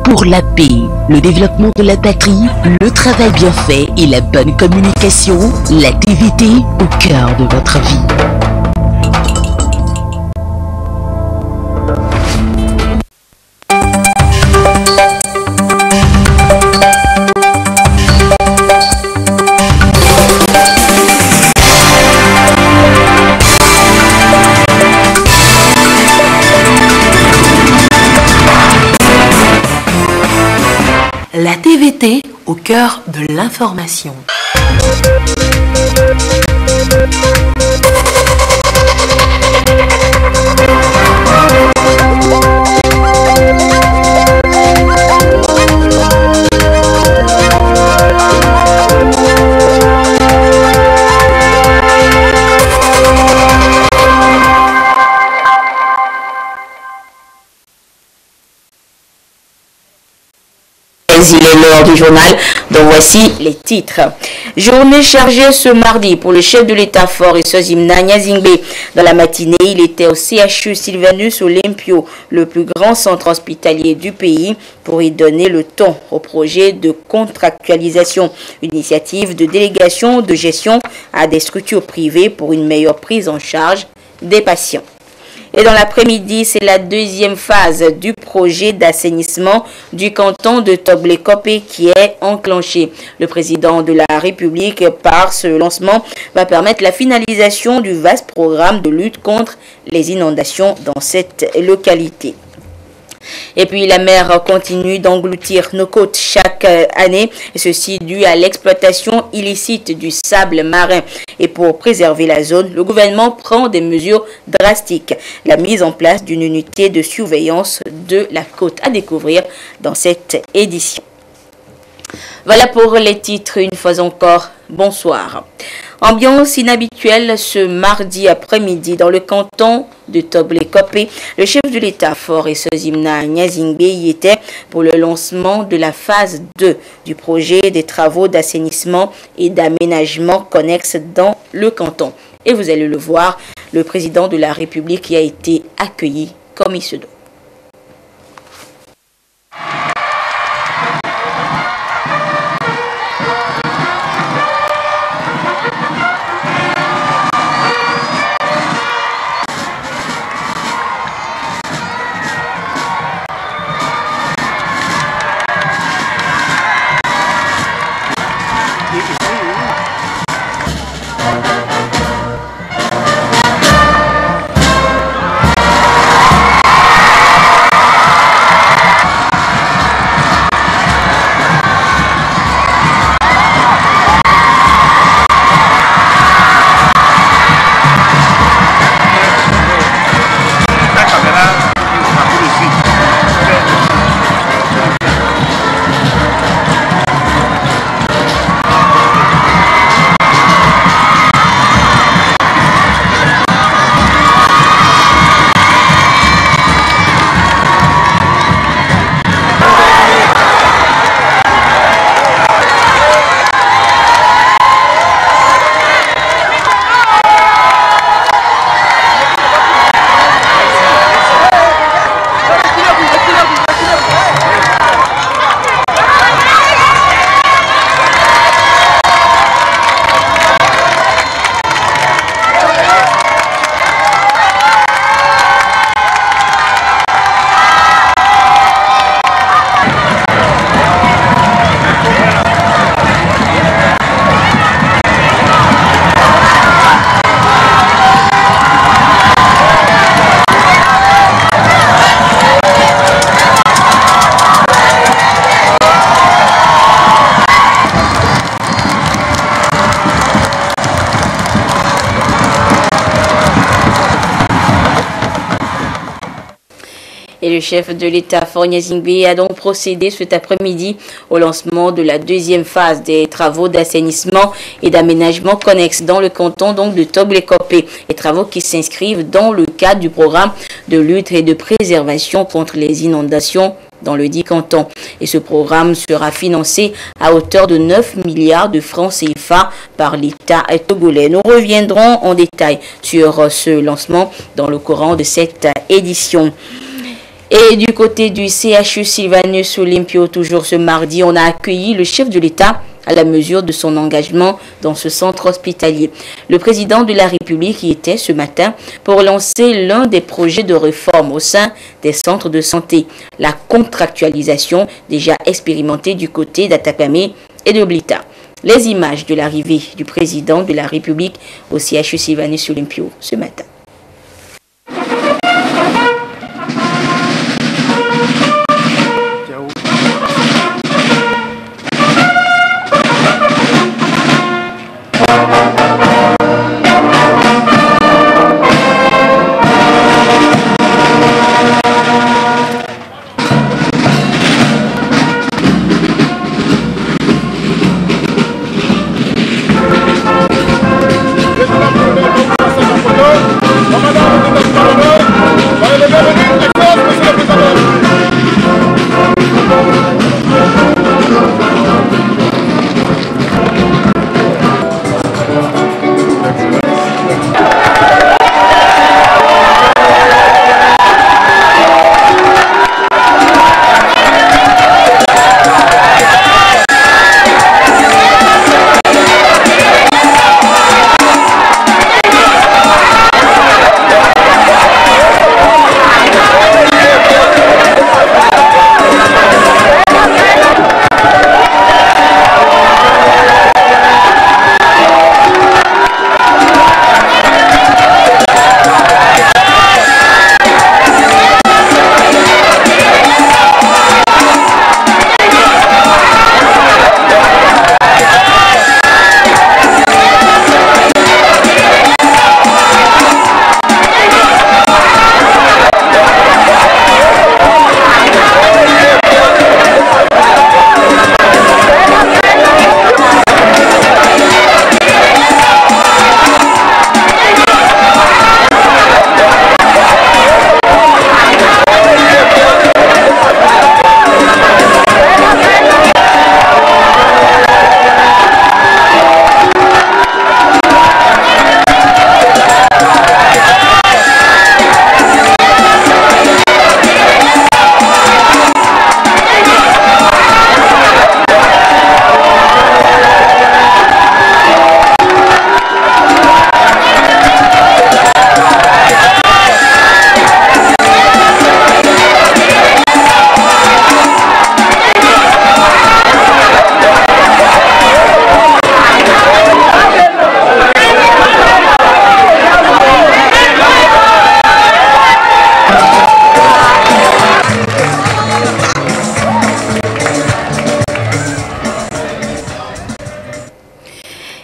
pour la paix, le développement de la patrie, le travail bien fait et la bonne communication, la TVT au cœur de votre vie. La TVT au cœur de l'information. Il est l'heure du journal, donc voici les titres. Journée chargée ce mardi pour le chef de l'État fort et Sozimna Nyazingbe. Dans la matinée, il était au CHU Sylvanus Olympio, le plus grand centre hospitalier du pays, pour y donner le ton au projet de contractualisation, une initiative de délégation de gestion à des structures privées pour une meilleure prise en charge des patients. Et dans l'après-midi, c'est la deuxième phase du projet d'assainissement du canton de Togblé-Copé qui est enclenché. Le président de la République, par ce lancement, va permettre la finalisation du vaste programme de lutte contre les inondations dans cette localité. Et puis la mer continue d'engloutir nos côtes chaque année, et ceci dû à l'exploitation illicite du sable marin. Et pour préserver la zone, le gouvernement prend des mesures drastiques. La mise en place d'une unité de surveillance de la côte à découvrir dans cette édition. Voilà pour les titres, une fois encore, bonsoir. Ambiance inhabituelle ce mardi après-midi dans le canton de Togblé-Copé. Le chef de l'État fort et Sozimna Nyazingbe y était pour le lancement de la phase 2 du projet des travaux d'assainissement et d'aménagement connexes dans le canton. Et vous allez le voir, le président de la République y a été accueilli comme il se doit. Et le chef de l'État, Fort Nyazingbe, a donc procédé cet après-midi au lancement de la deuxième phase des travaux d'assainissement et d'aménagement connexes dans le canton donc de Togblé-Copé. Les travaux qui s'inscrivent dans le cadre du programme de lutte et de préservation contre les inondations dans le dit canton. Et ce programme sera financé à hauteur de 9 milliards de francs CFA par l'État togolais. Nous reviendrons en détail sur ce lancement dans le courant de cette édition. Et du côté du CHU Sylvanus Olympio, toujours ce mardi, on a accueilli le chef de l'État à la mesure de son engagement dans ce centre hospitalier. Le président de la République y était ce matin pour lancer l'un des projets de réforme au sein des centres de santé, la contractualisation déjà expérimentée du côté d'Atakame et de Blita. Les images de l'arrivée du président de la République au CHU Sylvanus Olympio ce matin.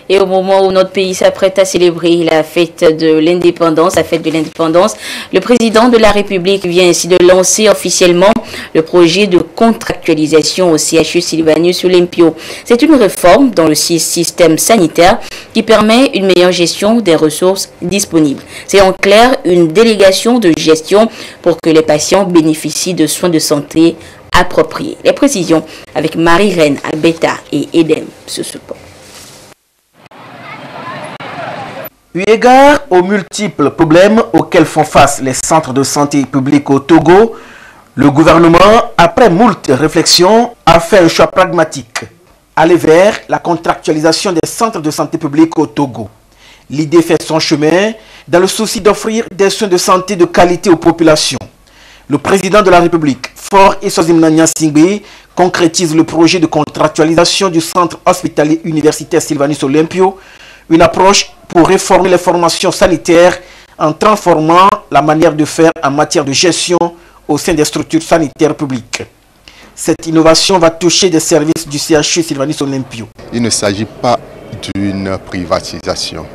Et au moment où notre pays s'apprête à célébrer la fête de l'indépendance, le président de la République vient ainsi de lancer officiellement le projet de contractualisation au CHU Sylvanus Olympio. C'est une réforme dans le système sanitaire qui permet une meilleure gestion des ressources disponibles. C'est en clair une délégation de gestion pour que les patients bénéficient de soins de santé appropriés. Les précisions avec Marie-Reine Albeta et Edem ce support. Eu égard aux multiples problèmes auxquels font face les centres de santé publics au Togo, le gouvernement, après moult réflexions, a fait un choix pragmatique, aller vers la contractualisation des centres de santé publics au Togo. L'idée fait son chemin dans le souci d'offrir des soins de santé de qualité aux populations. Le président de la République, Faure Eswazim Nyasingbe, concrétise le projet de contractualisation du centre hospitalier universitaire Sylvanus Olympio, une approche pour réformer les formations sanitaires en transformant la manière de faire en matière de gestion au sein des structures sanitaires publiques. Cette innovation va toucher des services du CHU Sylvanus Olympio. Il ne s'agit pas d'une privatisation.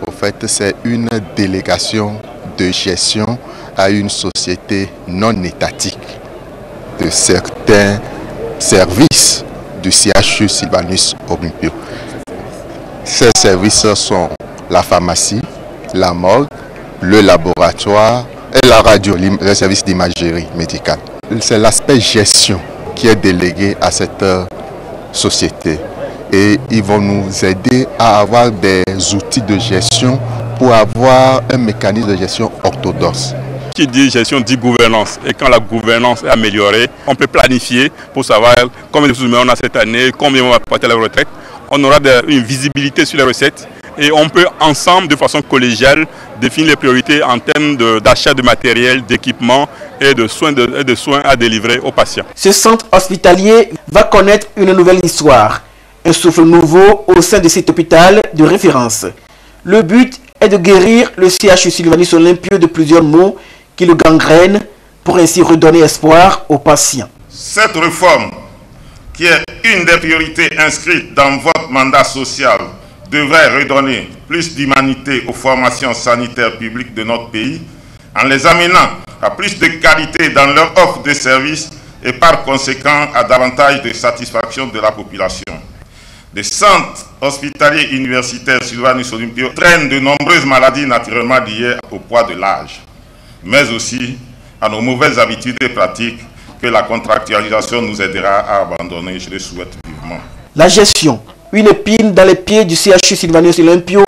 Au fait, c'est une délégation de gestion à une société non étatique de certains services du CHU Sylvanus Olympio. Ces services sont la pharmacie, la morgue, le laboratoire et la radio, les services d'imagerie médicale. C'est l'aspect gestion qui est délégué à cette société. Et ils vont nous aider à avoir des outils de gestion pour avoir un mécanisme de gestion orthodoxe. Qui dit gestion dit gouvernance. Et quand la gouvernance est améliorée, on peut planifier pour savoir combien de ressources on a cette année, combien on va partir à la retraite. On aura une visibilité sur les recettes et on peut ensemble, de façon collégiale, définir les priorités en termes d'achat de matériel, d'équipement et de soins à délivrer aux patients. Ce centre hospitalier va connaître une nouvelle histoire, un souffle nouveau au sein de cet hôpital de référence. Le but est de guérir le CHU Sylvanus Olympio de plusieurs maux qui le gangrènent pour ainsi redonner espoir aux patients. Cette réforme, qui est une des priorités inscrites dans votre mandat social, devrait redonner plus d'humanité aux formations sanitaires publiques de notre pays en les amenant à plus de qualité dans leur offre de services et par conséquent à davantage de satisfaction de la population. Les centres hospitaliers universitaires Sylvanus Olympio traînent de nombreuses maladies naturellement liées au poids de l'âge, mais aussi à nos mauvaises habitudes et pratiques que la contractualisation nous aidera à abandonner. Je le souhaite vivement. La gestion, une épine dans les pieds du CHU Sylvanus Olympio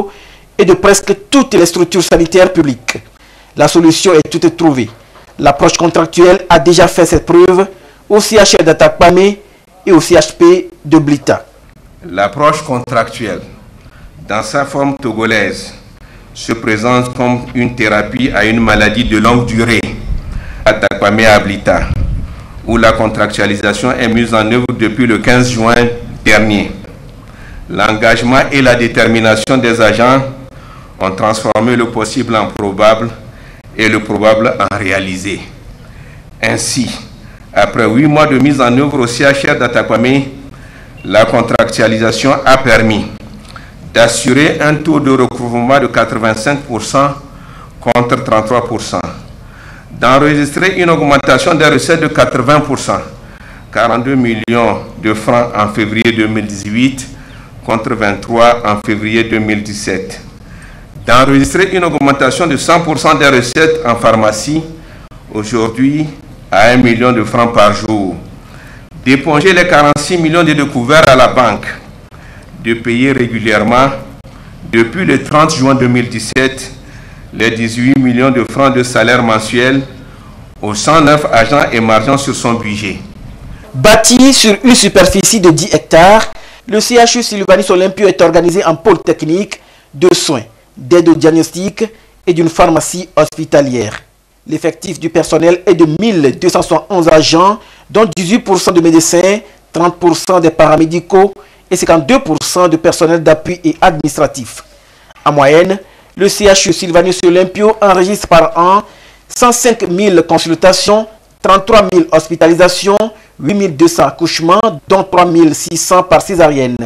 et de presque toutes les structures sanitaires publiques. La solution est toute trouvée. L'approche contractuelle a déjà fait ses preuves au CHR d'Atakpamé et au CHP de Blita. L'approche contractuelle, dans sa forme togolaise, se présente comme une thérapie à une maladie de longue durée, à Atakpamé à Blita, où la contractualisation est mise en œuvre depuis le 15 juin dernier. L'engagement et la détermination des agents ont transformé le possible en probable et le probable en réalisé. Ainsi, après 8 mois de mise en œuvre au CHR d'Atakpamé, la contractualisation a permis d'assurer un taux de recouvrement de 85% contre 33%, d'enregistrer une augmentation des recettes de 80%, 42 millions de francs en février 2018 contre 23 en février 2017, d'enregistrer une augmentation de 100% des recettes en pharmacie, aujourd'hui à 1 million de francs par jour, d'éponger les 46 millions de découverts à la banque, de payer régulièrement, depuis le 30 juin 2017, les 18 millions de francs de salaire mensuel aux 109 agents émergents sur son budget. Bâti sur une superficie de 10 hectares, le CHU Sylvanus Olympio est organisé en pôle technique de soins, d'aide au diagnostic et d'une pharmacie hospitalière. L'effectif du personnel est de 1271 agents, dont 18% de médecins, 30% des paramédicaux et 52% de personnel d'appui et administratif. En moyenne, le CHU Sylvanus Olympio enregistre par an 105 000 consultations, 33 000 hospitalisations, 8 200 accouchements, dont 3 600 par césarienne,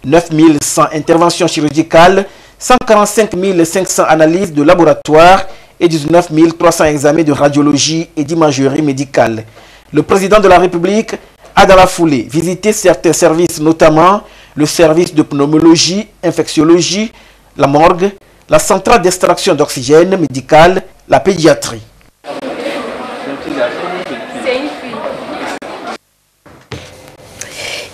9 100 interventions chirurgicales, 145 500 analyses de laboratoire et 19 300 examens de radiologie et d'imagerie médicale. Le président de la République a dans la foulée visité certains services, notamment le service de pneumologie, infectiologie, la morgue, la centrale d'extraction d'oxygène médical, la pédiatrie.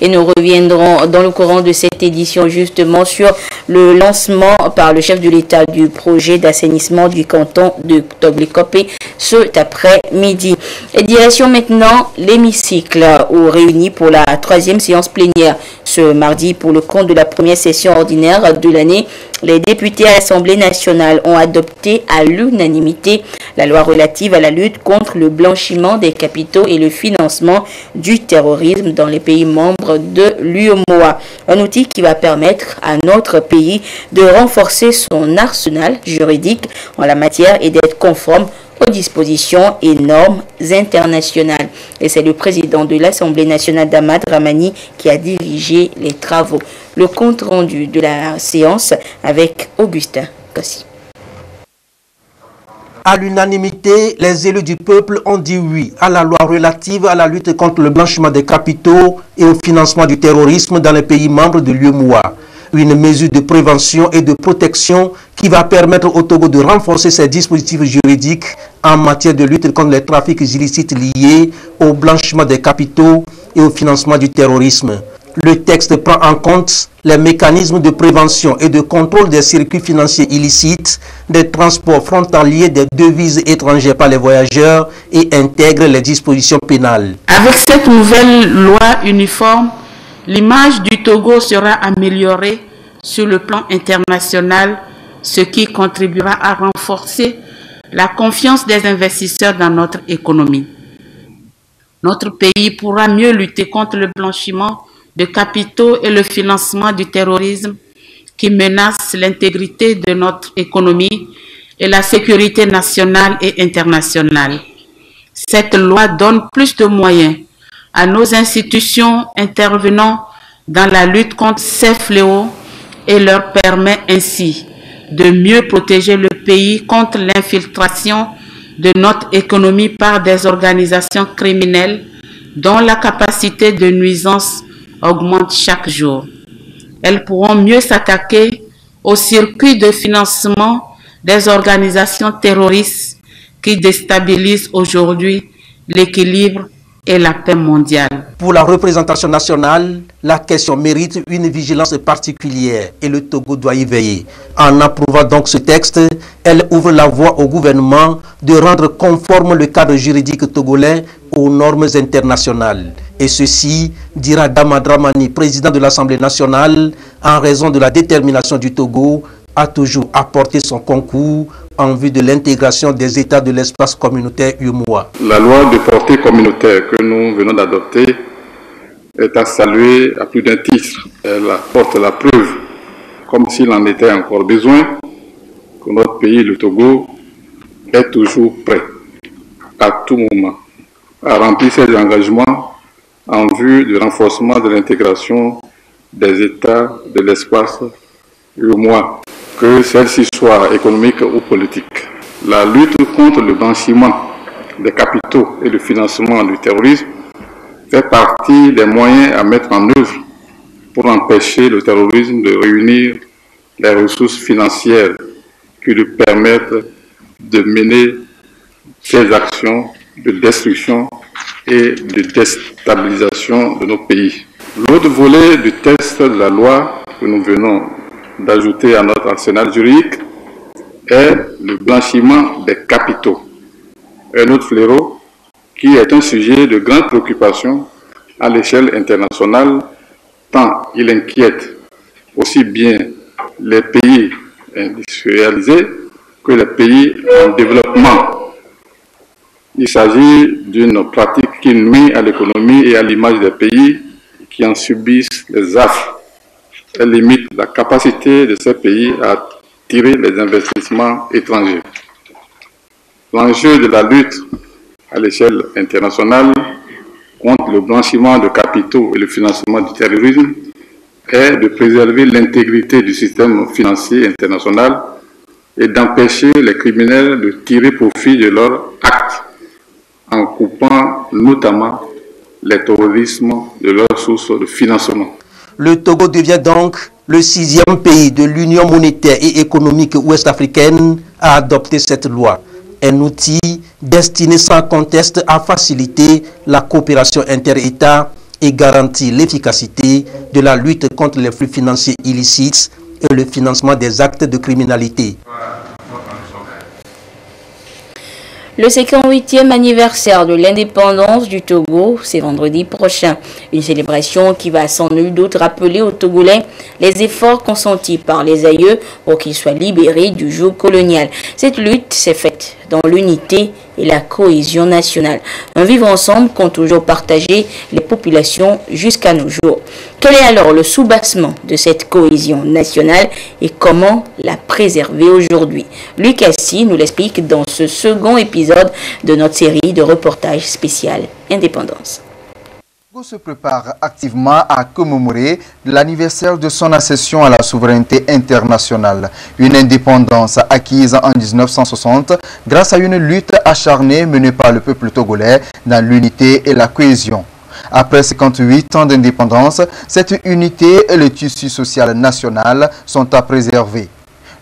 Et nous reviendrons dans le courant de cette édition justement sur le lancement par le chef de l'État du projet d'assainissement du canton de Toblikopé cet après-midi. Et direction maintenant l'hémicycle où réuni pour la 3e séance plénière ce mardi pour le compte de la première session ordinaire de l'année. Les députés à l'Assemblée nationale ont adopté à l'unanimité la loi relative à la lutte contre le blanchiment des capitaux et le financement du terrorisme dans les pays membres de l'UEMOA. Un outil qui va permettre à notre pays de renforcer son arsenal juridique en la matière et d'être conforme aux dispositions et normes internationales. Et c'est le président de l'Assemblée nationale, Damat Ramani, qui a dirigé les travaux. Le compte rendu de la séance avec Augustin Kossi. À l'unanimité, les élus du peuple ont dit oui à la loi relative à la lutte contre le blanchiment des capitaux et au financement du terrorisme dans les pays membres de l'UEMOA. Une mesure de prévention et de protection qui va permettre au Togo de renforcer ses dispositifs juridiques en matière de lutte contre les trafics illicites liés au blanchiment des capitaux et au financement du terrorisme. Le texte prend en compte les mécanismes de prévention et de contrôle des circuits financiers illicites, des transports frontaliers des devises étrangères par les voyageurs et intègre les dispositions pénales. Avec cette nouvelle loi uniforme, l'image du Togo sera améliorée sur le plan international, ce qui contribuera à renforcer la confiance des investisseurs dans notre économie. Notre pays pourra mieux lutter contre le blanchiment de capitaux et le financement du terrorisme qui menacent l'intégrité de notre économie et la sécurité nationale et internationale. Cette loi donne plus de moyens à nos institutions intervenant dans la lutte contre ces fléaux et leur permet ainsi de mieux protéger le pays contre l'infiltration de notre économie par des organisations criminelles dont la capacité de nuisance augmente chaque jour. Elles pourront mieux s'attaquer au circuit de financement des organisations terroristes qui déstabilisent aujourd'hui l'équilibre et la paix mondiale. Pour la représentation nationale, la question mérite une vigilance particulière et le Togo doit y veiller. En approuvant donc ce texte, elle ouvre la voie au gouvernement de rendre conforme le cadre juridique togolais aux normes internationales. Et ceci, dira Dama Dramani, président de l'Assemblée nationale, en raison de la détermination du Togo, a toujours apporté son concours en vue de l'intégration des États de l'espace communautaire UEMOA. La loi de portée communautaire que nous venons d'adopter est à saluer à plus d'un titre. Elle apporte la preuve, comme s'il en était encore besoin, que notre pays, le Togo, est toujours prêt, à tout moment, à remplir ses engagements en vue du renforcement de l'intégration des États de l'espace UEMOA, que celle-ci soit économique ou politique. La lutte contre le blanchiment des capitaux et le financement du terrorisme fait partie des moyens à mettre en œuvre pour empêcher le terrorisme de réunir les ressources financières qui lui permettent de mener ses actions de destruction et de déstabilisation de nos pays. L'autre volet du texte de la loi que nous venons d'ajouter à notre arsenal juridique est le blanchiment des capitaux. Un autre fléau qui est un sujet de grande préoccupation à l'échelle internationale, tant il inquiète aussi bien les pays industrialisés que les pays en développement. Il s'agit d'une pratique qui nuit à l'économie et à l'image des pays qui en subissent les affres. Elle limite la capacité de ces pays à attirer les investissements étrangers. L'enjeu de la lutte à l'échelle internationale contre le blanchiment de capitaux et le financement du terrorisme est de préserver l'intégrité du système financier international et d'empêcher les criminels de tirer profit de leurs actes en coupant notamment les terrorismes de leurs sources de financement. Le Togo devient donc le 6e pays de l'Union monétaire et économique ouest-africaine à adopter cette loi. Un outil destiné sans conteste à faciliter la coopération inter-États et garantir l'efficacité de la lutte contre les flux financiers illicites et le financement des actes de criminalité. Le 58e anniversaire de l'indépendance du Togo, c'est vendredi prochain. Une célébration qui va sans nul doute rappeler aux Togolais les efforts consentis par les aïeux pour qu'ils soient libérés du joug colonial. Cette lutte s'est faite dans l'unité et la cohésion nationale. Un vivre ensemble qu'ont toujours partagé les populations jusqu'à nos jours. Quel est alors le soubassement de cette cohésion nationale et comment la préserver aujourd'hui? Luc Assis nous l'explique dans ce second épisode de notre série de reportages spécial Indépendance. Le Togo se prépare activement à commémorer l'anniversaire de son accession à la souveraineté internationale. Une indépendance acquise en 1960 grâce à une lutte acharnée menée par le peuple togolais dans l'unité et la cohésion. Après 58 ans d'indépendance, cette unité et le tissu social national sont à préserver.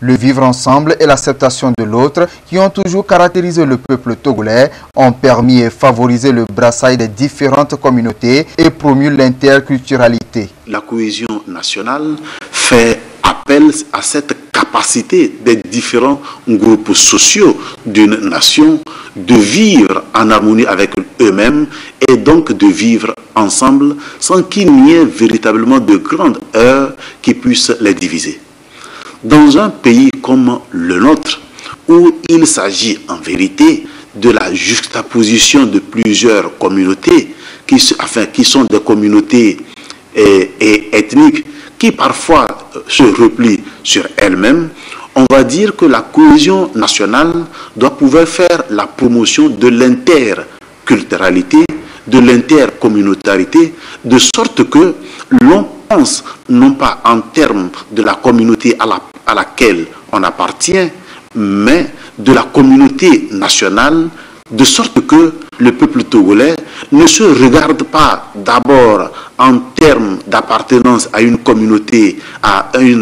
Le vivre ensemble et l'acceptation de l'autre, qui ont toujours caractérisé le peuple togolais, ont permis et favorisé le brassail des différentes communautés et promu l'interculturalité. La cohésion nationale fait appel à cette capacité des différents groupes sociaux d'une nation de vivre en harmonie avec eux-mêmes et donc de vivre ensemble sans qu'il n'y ait véritablement de grandes heurts qui puissent les diviser. Dans un pays comme le nôtre, où il s'agit en vérité de la juxtaposition de plusieurs communautés qui sont des communautés et ethniques qui parfois se replient sur elles-mêmes, on va dire que la cohésion nationale doit pouvoir faire la promotion de l'interculturalité, de l'intercommunautarité, de sorte que l'on pense non pas en termes de la communauté à laquelle on appartient, mais de la communauté nationale, de sorte que le peuple togolais ne se regarde pas d'abord en termes d'appartenance à une communauté, à une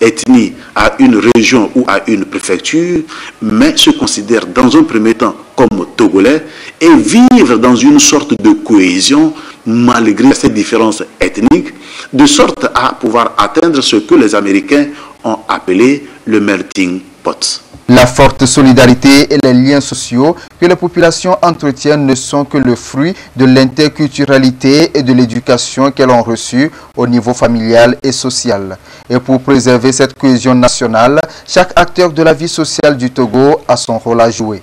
ethnie, à une région ou à une préfecture, mais se considère dans un premier temps comme togolais et vivre dans une sorte de cohésion malgré ces différences ethniques, de sorte à pouvoir atteindre ce que les Américains ont appelé le melting pot. La forte solidarité et les liens sociaux que les populations entretiennent ne sont que le fruit de l'interculturalité et de l'éducation qu'elles ont reçue au niveau familial et social. Et pour préserver cette cohésion nationale, chaque acteur de la vie sociale du Togo a son rôle à jouer.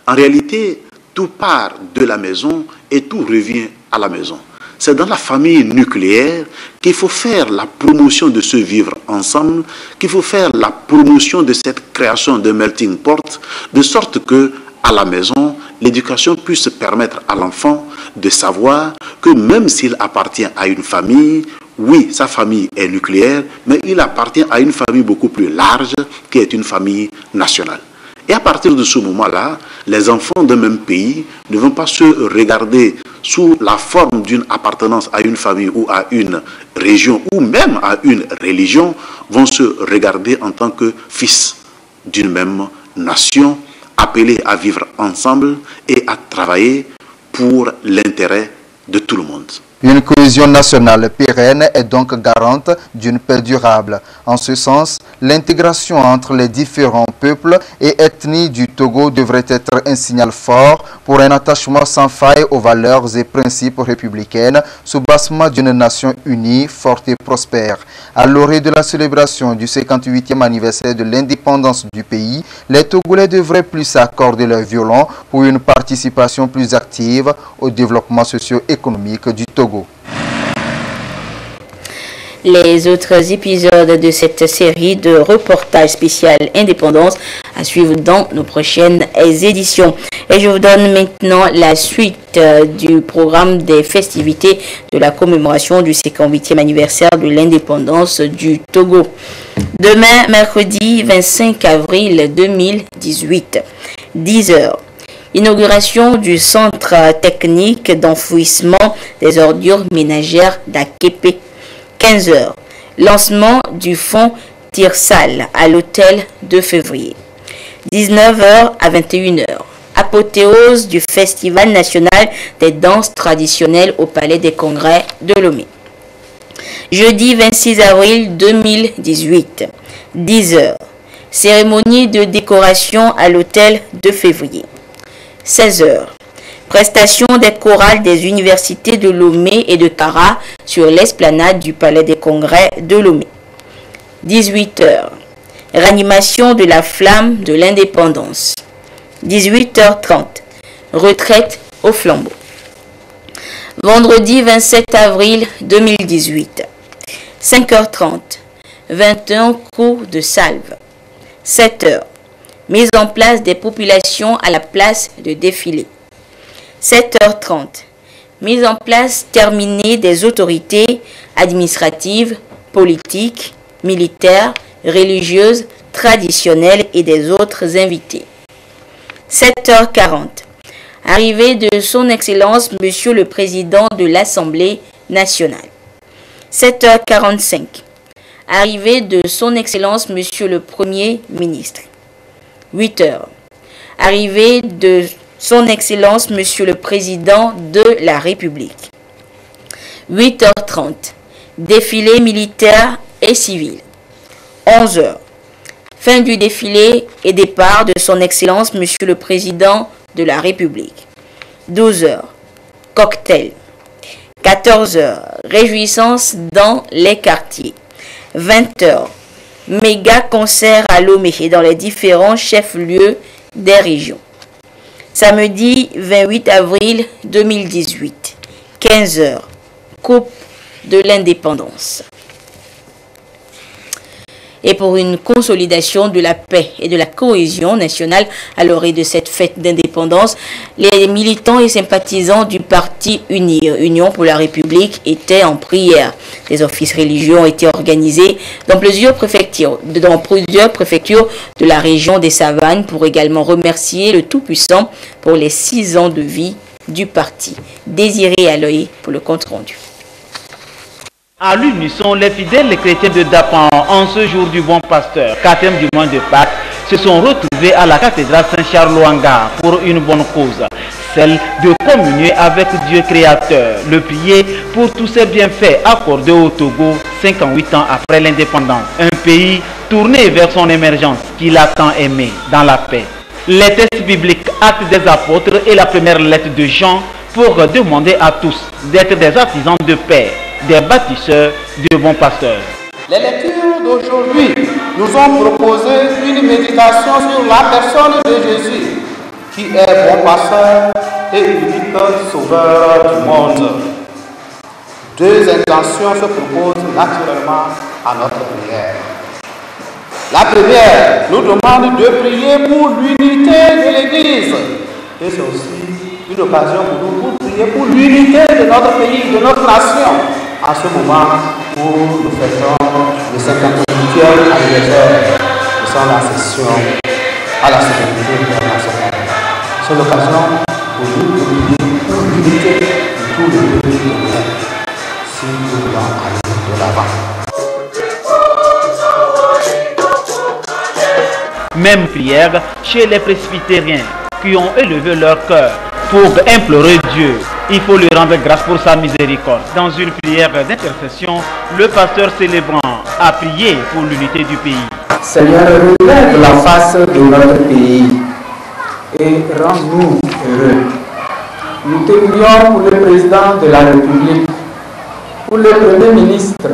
En réalité, tout part de la maison et tout revient à la maison. C'est dans la famille nucléaire qu'il faut faire la promotion de ce vivre ensemble, qu'il faut faire la promotion de cette création de melting pot, de sorte que, à la maison, l'éducation puisse permettre à l'enfant de savoir que même s'il appartient à une famille, oui, sa famille est nucléaire, mais il appartient à une famille beaucoup plus large, qui est une famille nationale. Et à partir de ce moment-là, les enfants d'un même pays ne vont pas se regarder sous la forme d'une appartenance à une famille ou à une région ou même à une religion, vont se regarder en tant que fils d'une même nation, appelés à vivre ensemble et à travailler pour l'intérêt de tout le monde. Une cohésion nationale pérenne est donc garante d'une paix durable. En ce sens, l'intégration entre les différents peuples et ethnies du Togo devrait être un signal fort pour un attachement sans faille aux valeurs et principes républicains, soubassement d'une nation unie, forte et prospère. À l'orée de la célébration du 58e anniversaire de l'indépendance du pays, les Togolais devraient plus s'accorder leur violon pour une participation plus active au développement socio-économique du Togo. Les autres épisodes de cette série de reportages spécial indépendance à suivre dans nos prochaines éditions. Et je vous donne maintenant la suite du programme des festivités de la commémoration du 58e anniversaire de l'indépendance du Togo. Demain, mercredi 25 avril 2018, 10h. Inauguration du centre technique d'enfouissement des ordures ménagères d'Akepe. 15h. Lancement du fonds Tirsal à l'hôtel de février. 19h à 21h. Apothéose du Festival national des danses traditionnelles au Palais des Congrès de Lomé. Jeudi 26 avril 2018. 10h. Cérémonie de décoration à l'hôtel de février. 16h. Prestation des chorales des universités de Lomé et de Kara sur l'esplanade du Palais des Congrès de Lomé. 18h. Réanimation de la flamme de l'indépendance. 18h30. Retraite au flambeau. Vendredi 27 avril 2018. 5h30. 21 coups de salve. 7h. Mise en place des populations à la place de défilé. 7h30. Mise en place terminée des autorités administratives, politiques, militaires, religieuses, traditionnelles et des autres invités. 7h40. Arrivée de son Excellence Monsieur le Président de l'Assemblée nationale. 7h45. Arrivée de son Excellence Monsieur le Premier ministre. 8 heures. Arrivée de son Excellence Monsieur le Président de la République. 8h30. Défilé militaire et civil. 11 heures. Fin du défilé et départ de son Excellence Monsieur le Président de la République. 12 heures. Cocktail. 14 heures. Réjouissance dans les quartiers. 20 heures. Méga concert à Lomé et dans les différents chefs-lieux des régions. Samedi 28 avril 2018. 15 heures. Coupe de l'indépendance. Et pour une consolidation de la paix et de la cohésion nationale à l'orée de cette fête d'indépendance, les militants et sympathisants du parti Union pour la République étaient en prière. Des offices religieux ont été organisés dans plusieurs préfectures de la région des Savanes pour également remercier le Tout-Puissant pour les 6 ans de vie du parti. Désiré Aloé pour le compte-rendu. À l'unisson, les fidèles chrétiens de Dapan, en ce jour du bon pasteur, 4e du mois de Pâques, se sont retrouvés à la cathédrale Saint-Charles-Ouanga pour une bonne cause, celle de communier avec Dieu créateur, le prier pour tous ces bienfaits accordés au Togo 58 ans après l'indépendance, un pays tourné vers son émergence qu'il a tant aimé dans la paix. Les textes bibliques, Actes des apôtres et la première lettre de Jean pour demander à tous d'être des artisans de paix, des bâtisseurs de bons pasteurs. Les lectures d'aujourd'hui nous ont proposé une méditation sur la personne de Jésus, qui est bon pasteur et unique sauveur du monde. 2 intentions se proposent naturellement à notre prière. La première nous demande de prier pour l'unité de l'Église. Et c'est aussi une occasion pour nous pour prier pour l'unité de notre pays, de notre nation. À ce moment où nous fêtons le 58e anniversaire de son accession à la souveraineté internationale. C'est l'occasion pour nous de prier pour l'unité de tout le pays de l'Europe, si nous voulons aller de l'avant. Même prière chez les presbytériens qui ont élevé leur cœur pour implorer Dieu. Il faut lui rendre grâce pour sa miséricorde. Dans une prière d'intercession, le pasteur célébrant a prié pour l'unité du pays. Seigneur, relève la face de notre pays et rends-nous heureux. Nous te prions pour le président de la République, pour le Premier ministre,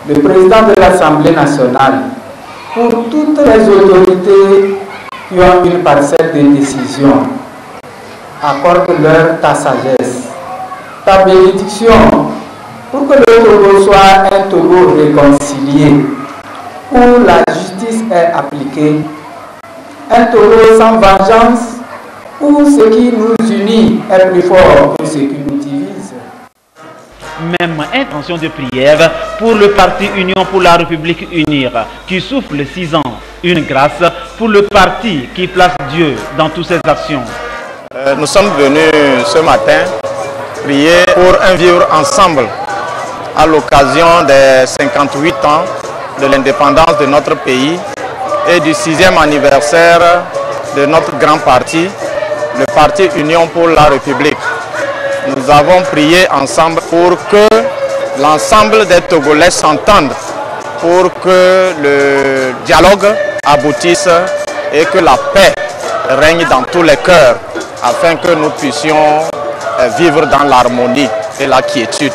le président de l'Assemblée nationale, pour toutes les autorités qui ont une parcelle de décision. Accorde-leur ta sagesse, ta bénédiction, pour que le Togo soit un Togo réconcilié, où la justice est appliquée, un Togo sans vengeance, où ce qui nous unit est plus fort que ce qui nous divise. Même intention de prière pour le parti Union pour la République Unir, qui souffle 6 ans. Une grâce pour le parti qui place Dieu dans toutes ses actions. Nous sommes venus ce matin prier pour un vivre ensemble à l'occasion des 58 ans de l'indépendance de notre pays et du 6e anniversaire de notre grand parti, le parti Union pour la République. Nous avons prié ensemble pour que l'ensemble des Togolais s'entendent, pour que le dialogue aboutisse et que la paix règne dans tous les cœurs, afin que nous puissions vivre dans l'harmonie et la quiétude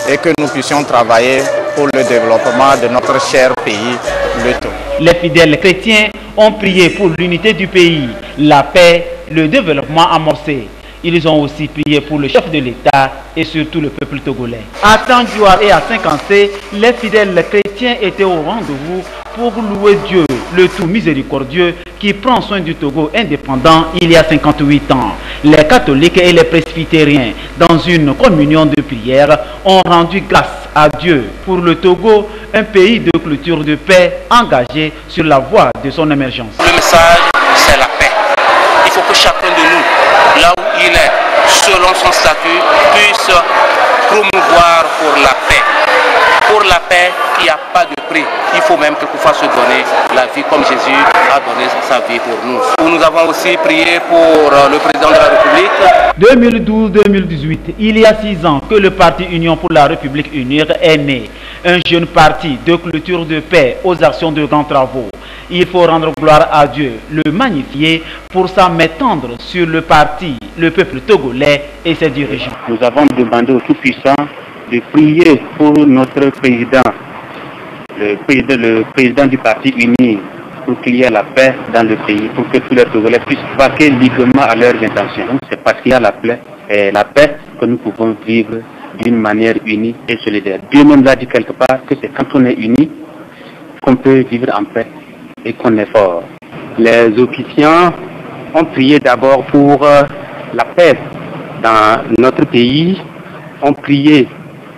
et que nous puissions travailler pour le développement de notre cher pays, le Togo. Les fidèles chrétiens ont prié pour l'unité du pays, la paix, le développement amorcé. Ils ont aussi prié pour le chef de l'État et surtout le peuple togolais. À Tandjouar et à Saint-Cancé, les fidèles chrétiens étaient au rendez-vous pour louer Dieu, le tout miséricordieux, qui prend soin du Togo indépendant il y a 58 ans. Les catholiques et les presbytériens, dans une communion de prière, ont rendu grâce à Dieu pour le Togo, un pays de culture de paix engagé sur la voie de son émergence. Le message, c'est la paix. Il faut que chacun de nous, là où il est, selon son statut, puisse promouvoir pour la paix. Pour la paix mais il n'y a pas de prix. Il faut même quelquefois se donner la vie comme Jésus a donné sa vie pour nous. Nous avons aussi prié pour le président de la République. 2012-2018, il y a 6 ans que le parti Union pour la République Unie est né. Un jeune parti de clôture de paix aux actions de grands travaux. Il faut rendre gloire à Dieu, le magnifier pour sa main tendre sur le parti, le peuple togolais et ses dirigeants. Nous avons demandé au Tout-Puissant de prier pour notre président, le président du parti uni, pour qu'il y ait la paix dans le pays, pour que tous les Togolais puissent vaquer librement à leurs intentions. C'est parce qu'il y a la paix que nous pouvons vivre d'une manière unie et solidaire. Dieu même l'a dit quelque part que c'est quand on est unis qu'on peut vivre en paix et qu'on est fort. Les officiants ont prié d'abord pour la paix dans notre pays, ont prié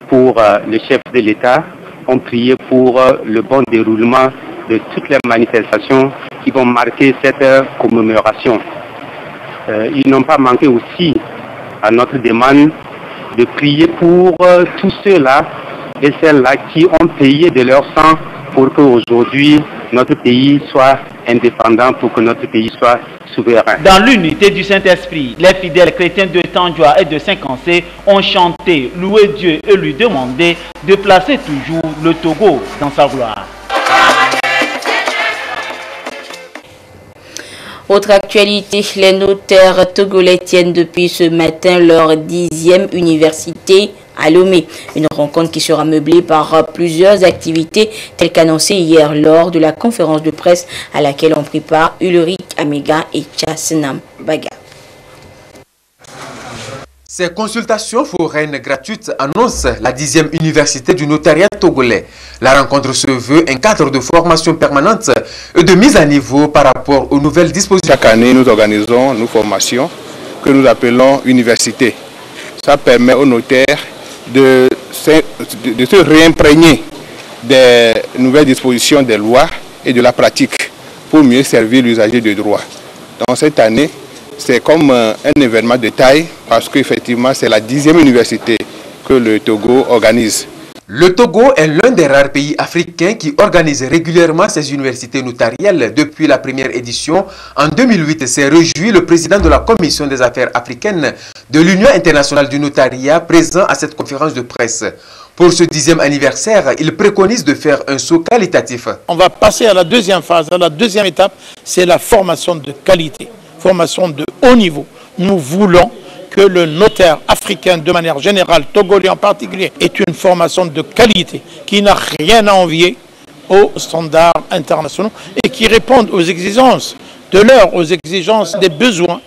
pour le chef de l'État, ont prié pour le bon déroulement de toutes les manifestations qui vont marquer cette commémoration. Ils n'ont pas manqué aussi à notre demande de prier pour tous ceux-là et celles-là qui ont payé de leur sang pour qu'aujourd'hui notre pays soit indépendant, pour que notre pays soit souverain. Dans l'unité du Saint-Esprit, les fidèles chrétiens de Tandjoa et de Saint-Cancé ont chanté, loué Dieu et lui demandé de placer toujours le Togo dans sa gloire. Autre actualité, les notaires togolais tiennent depuis ce matin leur 10e université à Lomé. Une rencontre qui sera meublée par plusieurs activités telles qu'annoncées hier lors de la conférence de presse à laquelle ont pris part Ulrich Amega et Tchassenam Baga. Ces consultations foraines gratuites annoncent la 10e université du notariat togolais. La rencontre se veut un cadre de formation permanente et de mise à niveau par rapport aux nouvelles dispositions. Chaque année, nous organisons nos formations que nous appelons universités. Ça permet aux notaires de se réimprégner des nouvelles dispositions des lois et de la pratique pour mieux servir l'usager de droit. Donc cette année, c'est comme un événement de taille parce qu'effectivement, c'est la 10e université que le Togo organise. Le Togo est l'un des rares pays africains qui organise régulièrement ses universités notariales. Depuis la première édition, en 2008, s'est réjoui le président de la Commission des affaires africaines de l'Union internationale du notariat présent à cette conférence de presse. Pour ce 10e anniversaire, il préconise de faire un saut qualitatif. On va passer à la deuxième phase. La deuxième étape, c'est la formation de qualité, formation de haut niveau. Nous voulons que le notaire africain, de manière générale, togolais en particulier, ait une formation de qualité qui n'a rien à envier aux standards internationaux et qui répondent aux exigences de l'heure, aux exigences des besoins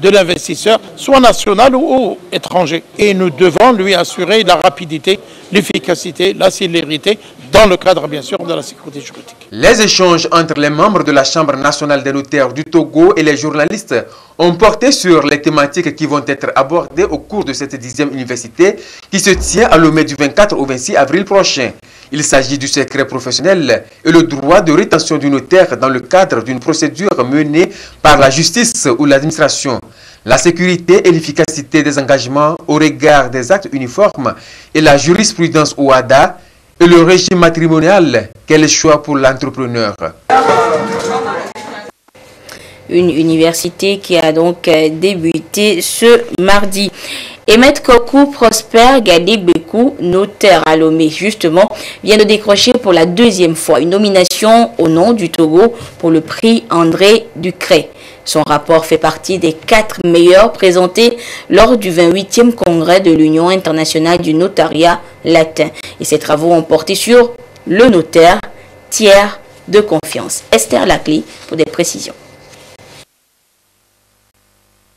de l'investisseur, soit national ou étranger. Et nous devons lui assurer la rapidité, l'efficacité, la célérité, dans le cadre, bien sûr, de la sécurité juridique. Les échanges entre les membres de la Chambre nationale des notaires du Togo et les journalistes ont porté sur les thématiques qui vont être abordées au cours de cette 10e université qui se tient à Lomé du 24 au 26 avril prochain. Il s'agit du secret professionnel et le droit de rétention du notaire dans le cadre d'une procédure menée par la justice ou l'administration, la sécurité et l'efficacité des engagements au regard des actes uniformes et la jurisprudence OADA et le régime matrimonial. Quel choix pour l'entrepreneur? Une université qui a donc débuté ce mardi. Et Maître Kokou Prosper Gadegbekou, notaire à Lomé, justement, vient de décrocher pour la 2e fois une nomination au nom du Togo pour le prix André Ducret. Son rapport fait partie des 4 meilleurs présentés lors du 28e congrès de l'Union internationale du notariat latin. Et ces travaux ont porté sur le notaire, tiers de confiance. Esther Laclé pour des précisions.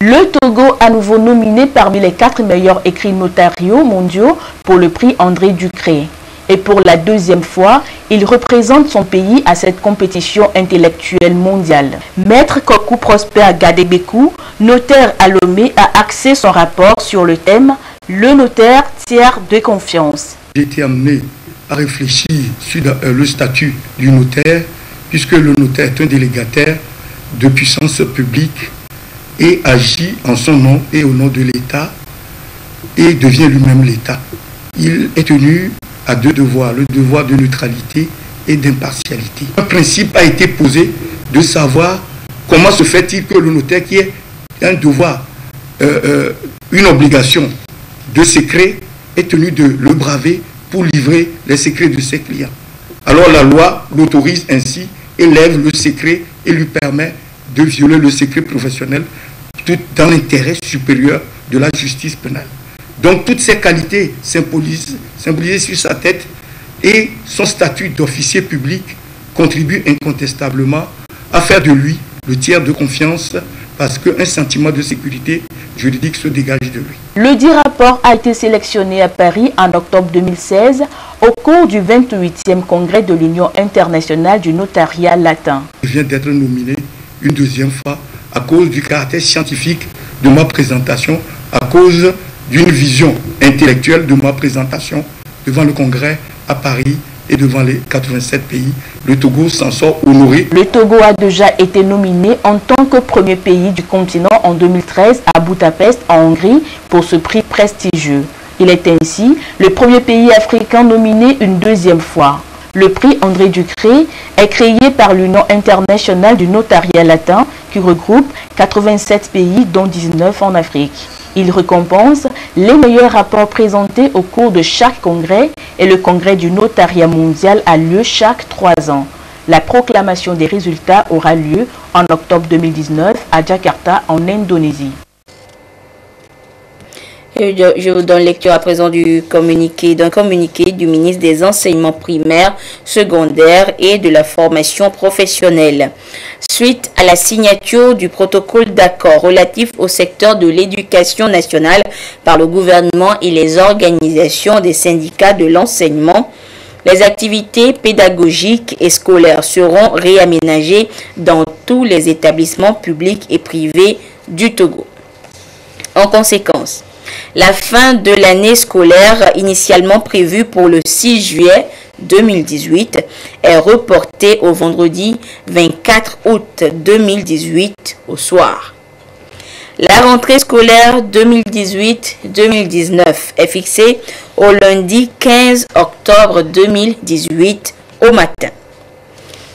Le Togo à nouveau nominé parmi les 4 meilleurs écrits notariaux mondiaux pour le prix André Ducret. Et pour la 2e fois, il représente son pays à cette compétition intellectuelle mondiale. Maître Kokou Prosper Gadegbekou, notaire à Lomé, a axé son rapport sur le thème « Le notaire tiers de confiance ». J'ai été amené à réfléchir sur le statut du notaire, puisque le notaire est un délégataire de puissance publique et agit en son nom et au nom de l'État et devient lui-même l'État. Il est tenu a deux devoirs, le devoir de neutralité et d'impartialité. Un principe a été posé de savoir comment se fait-il que le notaire qui ait un devoir, une obligation de secret est tenu de le braver pour livrer les secrets de ses clients. Alors la loi l'autorise ainsi, élève le secret et lui permet de violer le secret professionnel tout dans l'intérêt supérieur de la justice pénale. Donc toutes ces qualités symbolisées sur sa tête et son statut d'officier public contribuent incontestablement à faire de lui le tiers de confiance parce qu'un sentiment de sécurité juridique se dégage de lui. Le dit rapport a été sélectionné à Paris en octobre 2016 au cours du 28e congrès de l'Union internationale du notariat latin. Je viens d'être nominé une deuxième fois à cause du caractère scientifique de ma présentation, à cause d'une vision intellectuelle de ma présentation devant le congrès à Paris et devant les 87 pays. Le Togo s'en sort honoré. Le Togo a déjà été nominé en tant que premier pays du continent en 2013 à Budapest, en Hongrie, pour ce prix prestigieux. Il est ainsi le premier pays africain nominé une deuxième fois. Le prix André Ducré est créé par l'Union internationale du notariat latin qui regroupe 87 pays dont 19 en Afrique. Il récompense les meilleurs rapports présentés au cours de chaque congrès et le congrès du notariat mondial a lieu chaque 3 ans. La proclamation des résultats aura lieu en octobre 2019 à Jakarta en Indonésie. Je vous donne lecture à présent d'un communiqué du ministre des Enseignements primaires, secondaires et de la formation professionnelle. Suite à la signature du protocole d'accord relatif au secteur de l'éducation nationale par le gouvernement et les organisations des syndicats de l'enseignement, les activités pédagogiques et scolaires seront réaménagées dans tous les établissements publics et privés du Togo. En conséquence, la fin de l'année scolaire initialement prévue pour le 6 juillet 2018 est reportée au vendredi 24 août 2018 au soir. La rentrée scolaire 2018-2019 est fixée au lundi 15 octobre 2018 au matin.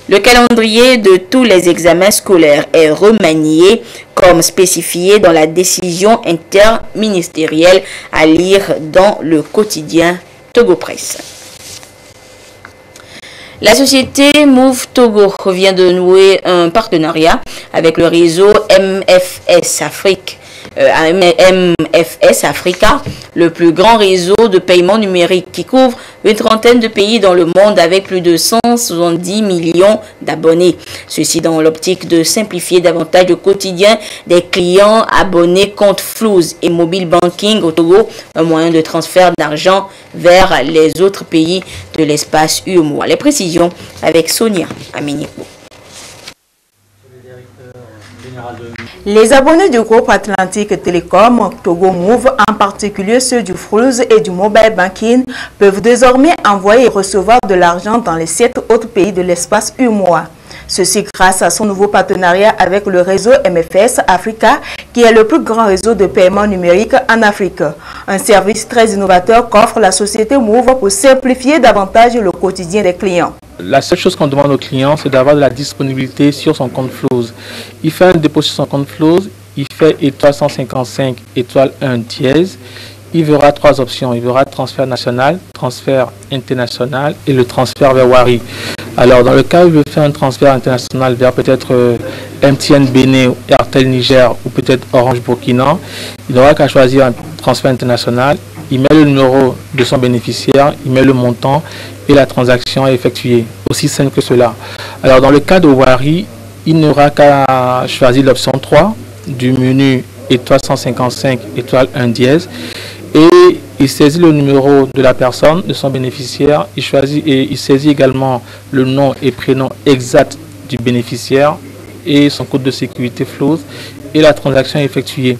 Le calendrier de tous les examens scolaires est remanié comme spécifié dans la décision interministérielle à lire dans le quotidien Togo Presse. La société Move Togo vient de nouer un partenariat avec le réseau MFS Africa, le plus grand réseau de paiement numérique qui couvre une trentaine de pays dans le monde avec plus de 170 millions d'abonnés. Ceci dans l'optique de simplifier davantage le quotidien des clients abonnés compte Flouz et mobile banking au Togo, un moyen de transfert d'argent vers les autres pays de l'espace UEMOA. Les précisions avec Sonia Aminiko. Les abonnés du groupe Atlantique Télécom, Togo Move, en particulier ceux du Flouz et du Mobile Banking, peuvent désormais envoyer et recevoir de l'argent dans les 7 autres pays de l'espace UEMOA. Ceci grâce à son nouveau partenariat avec le réseau MFS Africa, qui est le plus grand réseau de paiement numérique en Afrique. Un service très innovateur qu'offre la société Move pour simplifier davantage le quotidien des clients. La seule chose qu'on demande aux clients, c'est d'avoir de la disponibilité sur son compte Flouz. Il fait un dépôt sur son compte Flouz, il fait étoile 155, étoile 1 dièse. Il verra 3 options. Il verra transfert national, transfert international et le transfert vers Wari. Alors, dans le cas où il veut faire un transfert international vers peut-être MTN Bénin, Airtel Niger ou peut-être Orange Burkina, il n'aura qu'à choisir un transfert international. Il met le numéro de son bénéficiaire, il met le montant et la transaction est effectuée. Aussi simple que cela. Alors, dans le cas de Wari, il n'aura qu'à choisir l'option 3 du menu étoile 155, étoile 1 dièse. Et il saisit le numéro de la personne, de son bénéficiaire. Il choisit et il saisit également le nom et prénom exact du bénéficiaire et son code de sécurité Flouz et la transaction est effectuée.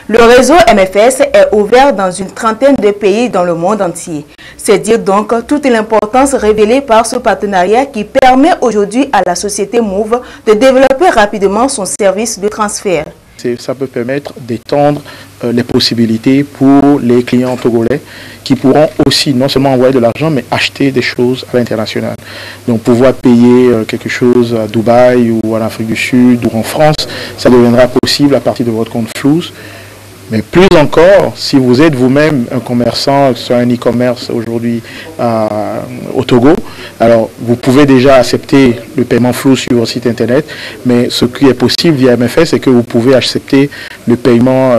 Le réseau MFS est ouvert dans une trentaine de pays dans le monde entier. C'est dire donc toute l'importance révélée par ce partenariat qui permet aujourd'hui à la société Move de développer rapidement son service de transfert. Ça peut permettre d'étendre les possibilités pour les clients togolais qui pourront aussi non seulement envoyer de l'argent, mais acheter des choses à l'international. Donc pouvoir payer quelque chose à Dubaï ou en Afrique du Sud ou en France, ça deviendra possible à partir de votre compte Flouz. Mais plus encore, si vous êtes vous-même un commerçant sur un e-commerce aujourd'hui au Togo, alors vous pouvez déjà accepter le paiement flou sur votre site internet, mais ce qui est possible via MFS, c'est que vous pouvez accepter le paiement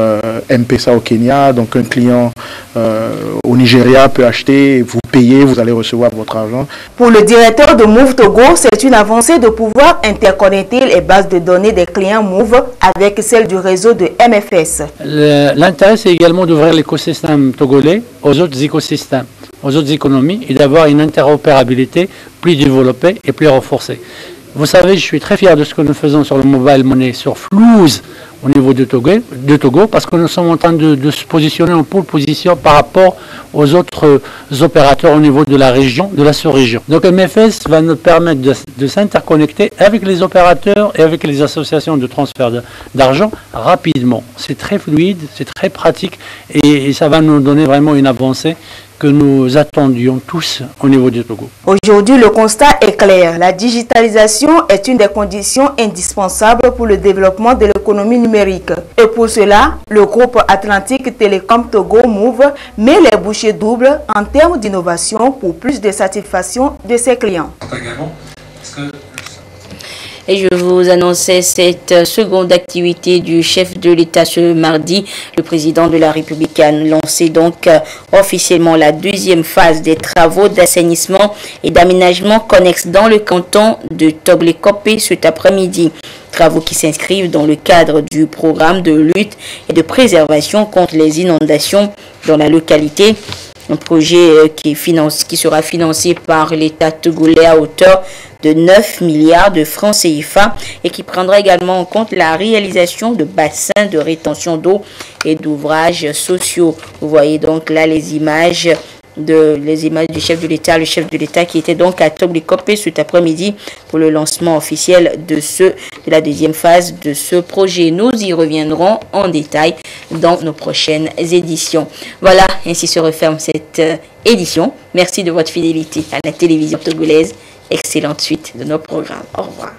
M-Pesa au Kenya, donc un client au Nigeria peut acheter, vous payez, vous allez recevoir votre argent. Pour le directeur de Move Togo, c'est une avancée de pouvoir interconnecter les bases de données des clients Move avec celles du réseau de MFS. L'intérêt, c'est également d'ouvrir l'écosystème togolais aux autres écosystèmes, aux autres économies et d'avoir une interopérabilité plus développée et plus renforcée. Vous savez, je suis très fier de ce que nous faisons sur le mobile money, sur Flouz au niveau de Togo, parce que nous sommes en train de se positionner en pole position par rapport aux autres opérateurs au niveau de la région, de la sous-région. Donc MFS va nous permettre de s'interconnecter avec les opérateurs et avec les associations de transfert d'argent rapidement. C'est très fluide, c'est très pratique et ça va nous donner vraiment une avancée que nous attendions tous au niveau du Togo. Aujourd'hui, le constat est clair. La digitalisation est une des conditions indispensables pour le développement de l'économie numérique. Et pour cela, le groupe Atlantique Télécom Togo Move met les bouchées doubles en termes d'innovation pour plus de satisfaction de ses clients. Et je vous annonçais cette seconde activité du chef de l'État ce mardi. Le président de la République a lancé donc officiellement la deuxième phase des travaux d'assainissement et d'aménagement connexes dans le canton de Togolé-Kopé cet après-midi. Travaux qui s'inscrivent dans le cadre du programme de lutte et de préservation contre les inondations dans la localité. Un projet qui sera financé par l'État togolais à hauteur de 9 milliards de francs CFA et qui prendra également en compte la réalisation de bassins de rétention d'eau et d'ouvrages sociaux. Vous voyez donc là les images du chef de l'État, le chef de l'État qui était donc à Togolé-Kopé cet après-midi pour le lancement officiel de la deuxième phase de ce projet. Nous y reviendrons en détail dans nos prochaines éditions. Voilà, ainsi se referme cette édition. Merci de votre fidélité à la télévision togolaise. Excellente suite de nos programmes. Au revoir.